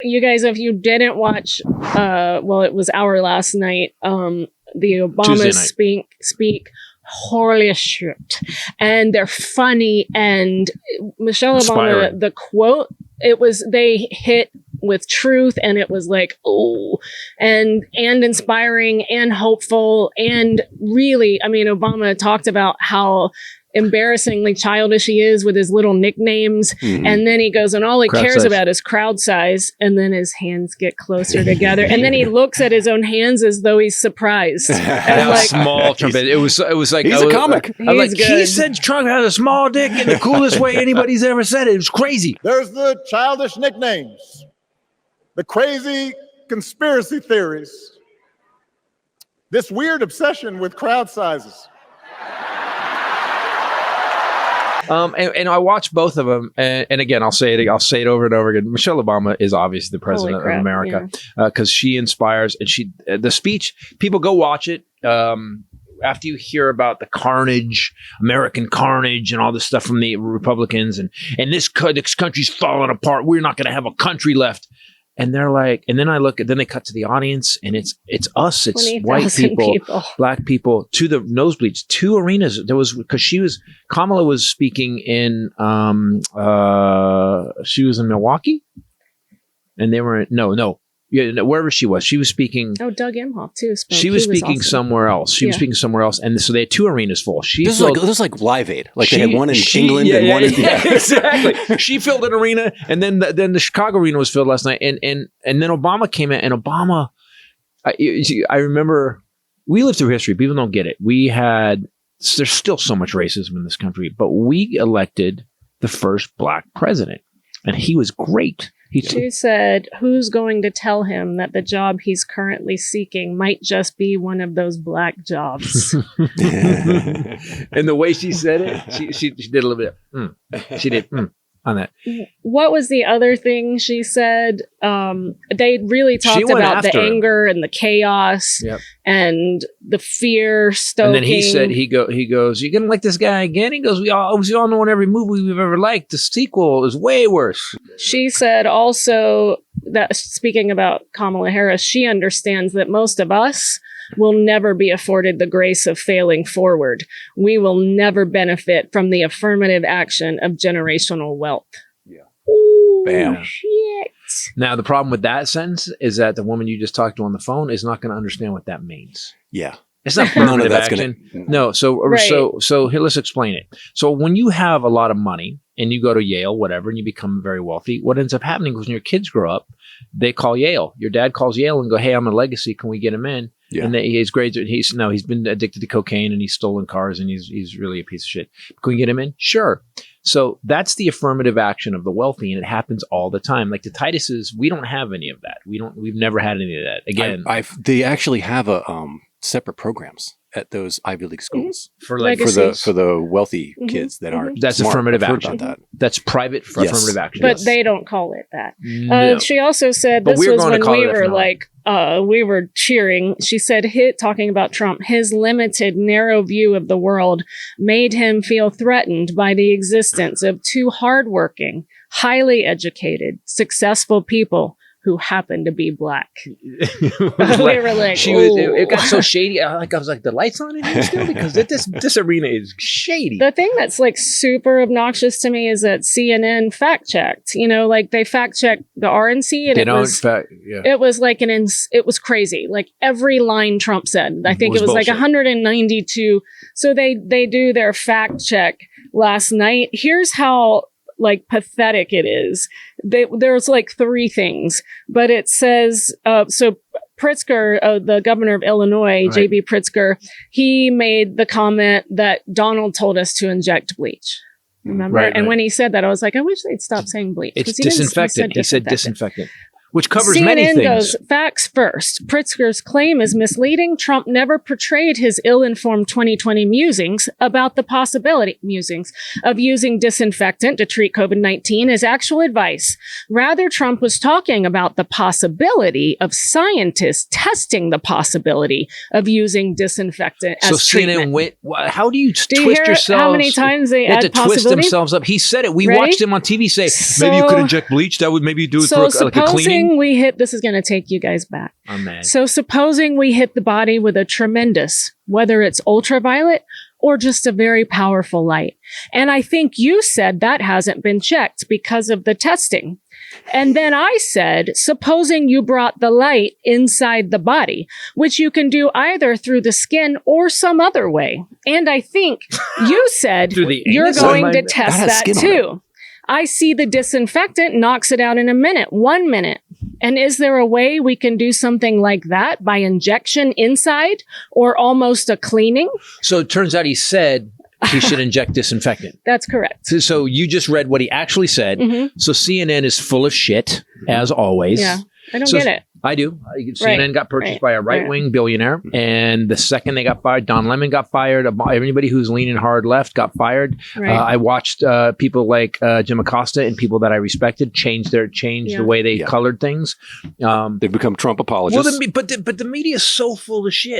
You guys, if you didn't watch, well, it was our last night, the Obama speak, holy shit. And they're funny. And Michelle Obama, the quote, they hit with truth, and it was like, oh, and inspiring and hopeful. And really, I mean, Obama talked about how embarrassingly childish he is with his little nicknames. And then he goes, and all he cares about is crowd size. And then his hands get closer together. And then he looks at his own hands as though he's surprised. And like, small trumpet. It was like, he's a comic. I'm like, he said Trump had a small dick in the coolest way anybody's ever said it. It was crazy. There's the childish nicknames, the crazy conspiracy theories, this weird obsession with crowd sizes. And I watched both of them, and again, I'll say it over and over again. Michelle Obama is obviously the president of America because she inspires, and the speech. People go watch it after you hear about the carnage, American carnage, and all this stuff from the Republicans, and this country's falling apart. We're not going to have a country left. And they're like, and then they cut to the audience, and it's us, it's white people, black people, to the nosebleeds, 2 arenas. There was, because Kamala was speaking in, she was in Milwaukee, and they were wherever she was speaking. Oh, Doug Emhoff too. She was speaking somewhere else. She was speaking somewhere else, and so they had 2 arenas full. This was like Live Aid. Like they had one in England and one in exactly. She filled an arena, and then the Chicago arena was filled last night, and then Obama came in, and Obama. I remember we lived through history. People don't get it. There's still so much racism in this country, but we elected the first black president, and he was great. She said, who's going to tell him that the job he's currently seeking might just be one of those black jobs? And the way she said it, she did a little bit. She did on that. What was the other thing she said? They really talked about the anger and the chaos and the fear stoking. And then he said, he goes, you're going to like this guy again? He goes, we all know in every movie we've ever liked, the sequel is way worse. She said also that, speaking about Kamala Harris, she understands that most of us will never be afforded the grace of failing forward. We will never benefit from the affirmative action of generational wealth. Yeah. Ooh, bam. Shit. Now, the problem with that sentence is that the woman you just talked to on the phone is not going to understand what that means. Yeah. It's not affirmative action. No. So here, let's explain it. So when you have a lot of money and you go to Yale, whatever, and you become very wealthy, what ends up happening is when your kids grow up, they call Yale. Your dad calls Yale and go, hey, I'm a legacy. Can we get him in? Yeah. And his grades, he's been addicted to cocaine and he's stolen cars and he's really a piece of shit. Can we get him in? Sure. So that's the affirmative action of the wealthy, and it happens all the time. Like the Tituses, we don't have any of that. We've never had any of that. Again, they actually have separate programs at those Ivy League schools for the wealthy kids that aren't. That's smart. affirmative I've heard action. about that. That's private for affirmative action. But they don't call it that. No. She also said this was when we were like, we were cheering. She said, talking about Trump, his limited, narrow view of the world made him feel threatened by the existence of 2 hardworking, highly educated, successful people who happened to be black. We were like, it got so shady. I was like, the lights on in here still? Because this arena is shady. The thing that's like super obnoxious to me is that CNN fact checked. Like they fact checked the RNC, and it was like it was crazy. Like every line Trump said, I think it was like 192. So they do their fact check last night. Here's how like pathetic it is. There's like 3 things, but it says, so Pritzker, the governor of Illinois, right. J.B. Pritzker, he made the comment that Donald told us to inject bleach. Remember? Right, and when he said that, I was like, I wish they'd stop saying bleach. It's disinfectant. He said disinfectant. Which covers CNN many things. Goes, facts first. Pritzker's claim is misleading. Trump never portrayed his ill-informed 2020 musings about the possibility of using disinfectant to treat COVID-19 as actual advice. Rather, Trump was talking about the possibility of scientists testing the possibility of using disinfectant as treatment. CNN went, how do you twist yourself? How many times they add to twist themselves up? He said it. We watched him on TV say, maybe you could inject bleach. That would maybe do it for like a cleaning. supposing we hit, this is going to take you guys back. Oh, man. So supposing we hit the body with a tremendous, whether it's ultraviolet or just a very powerful light. And I think you said that hasn't been checked because of the testing. And then I said, supposing you brought the light inside the body, which you can do either through the skin or some other way. And I think you said you're going to test that too. I see the disinfectant knocks it out in a minute, 1 minute. And is there a way we can do something like that by injection inside or almost a cleaning? So it turns out he said he should inject disinfectant. That's correct. So you just read what he actually said. So CNN is full of shit, as always. Yeah, I don't get it. I do. CNN got purchased by a right-wing billionaire. And the second they got fired, Don Lemon got fired. Everybody who's leaning hard left got fired. I watched people like Jim Acosta and people that I respected change the way they colored things. They've become Trump apologists. Well, but the media is so full of shit.